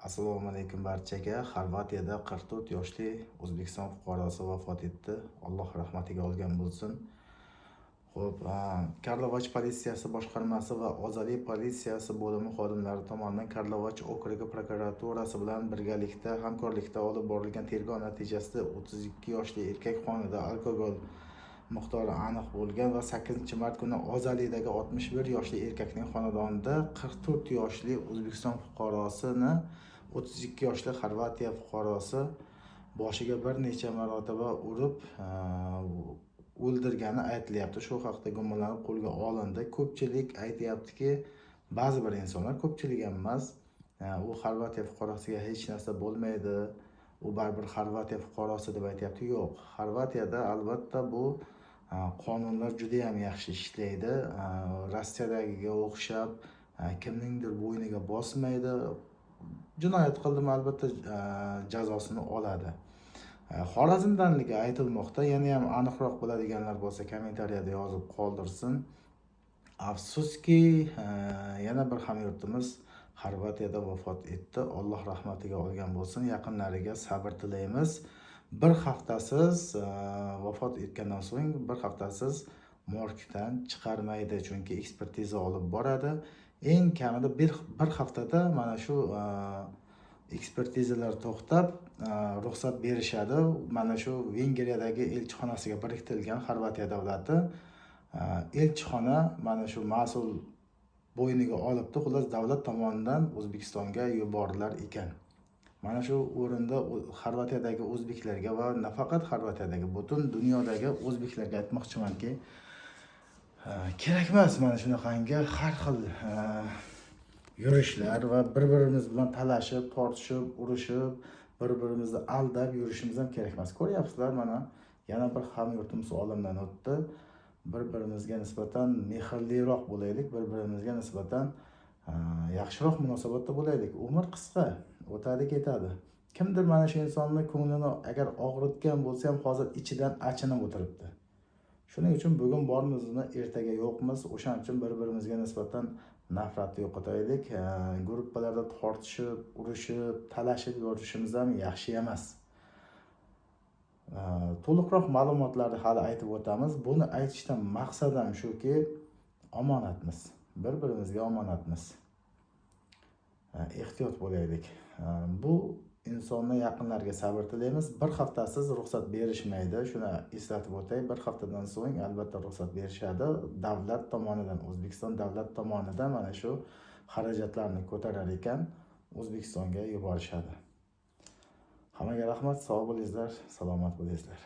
Assalomu alaykum barchaga. Xorvatiyada 44 yoshli O'zbekiston fuqarosi vafot etdi. Alloh rahmatiga olgan bo'lsin. Xo'p, Karlovac politsiyasi boshqarmasi va Ozali politsiyasi bo'limi xodimlari tomonidan Karlovac okrugi prokuraturasi bilan birgalikda hamkorlikda olib borilgan tergov natijasida 32 yoshli erkak qonida alkogol miqdori aniq bo'lgan va 8-mart kuni Ozalidagi 61 yoshli erkakning xonadonida 44 yoshli O'zbekiston fuqarosini 32 yoshli Xorvatiya fuqarosi boshiga bir necha marotaba urib o'ldirgani aytilyapti. Shu haqda gumonlanib qo'lga olindi. Ko'pchilik aytayaptiki, ba'zi bir insonlar, ko'pchilik emas, u Xorvatiya fuqarosiga hech narsa bo'lmaydi, u baribir Xorvatiya fuqarosi deb aytayapti. Yo'q, Xorvatiyada albatta bu qonunlar juda ham yaxshi ishlaydi. Rossiyadagiga o'xshab kimningdir bo'yniga bosmaydi. Jinoyat qildimi albatta jazosini oladi. Xorazmdanligi aytilmoqda. Yana ham aniqroq biladiganlar bo'lsa kommentariyada yozib qoldirsin. Afsuski, yana bir hamyurtimiz Xorvatiyada vafot etdi. Alloh rahmatiga olgan bo'lsin. Yaqinlariga sabr tilaymiz. Bir haftasiz vafot etgandan so'ng bir haftasiz morgdan chiqarmaydi, chunki ekspertiza olib boradi. Eng kamida bir haftada mana shu ekspertizalar to'xtab ruxsat berishadi. Mana shu Vengriyadagi elchixonasiga biriktirilgan Xorvatiya davlati elchixona mana shu mas'ul bo'yniga olibdi. Xullas, davlat tomonidan O'zbekistonga yuborilar ekan. Mana shu o'rinda Xorvatiyadagi o'zbeklarga va nafaqat Xorvatiyadagi, butun dunyodagi o'zbeklarga aytmoqchimanki, kerak emas mana shunaqangi har xil yurishlar va bir-birimiz bilan talashib, tortishib, urushib, bir-birimizni aldab yurishimiz ham kerak emas. Ko'ryapsizlar, mana yana bir hamyurtimiz olamdan o'tdi. Bir-birimizga nisbatan mehrliroq bo'laylik, bir-birimizga nisbatan yaxshiroq munosabatda bo'laylik. Umr qisqa, o'tadi ketadi. Kimdir mana shu insonni ko'nglini agar og'ritgan bo'lsa ham hozir ichidan achinib o'tiribdi. Shuning uchun bugun bormizmi, ertaga yo'qmiz. O'shaning uchun bir-birimizga nisbatan nafratni yo'qotaylik. Gruppalarda tortishib, urushib, talashib yurishimiz ham yaxshi emas. To'liqroq ma'lumotlarni hali aytib o'tamiz. Buni aytishdan maqsadim shuki, omonatmiz. Bir-birimizga omonatmiz. Ehtiyot bo'laylik. Bu insonni yaqinlarga sabr tilaymiz. Bir haftasiz ruxsat berishmaydi. Shuni eslatib o'tay. Bir haftadan so'ng albatta ruxsat berishadi. Davlat tomonidan, O'zbekiston davlat tomonidan mana shu xarajatlarni ko'tarar ekan, O'zbekistonga yuborishadi. Hammaga rahmat, sog' bo'linglar, salomat bo'linglar.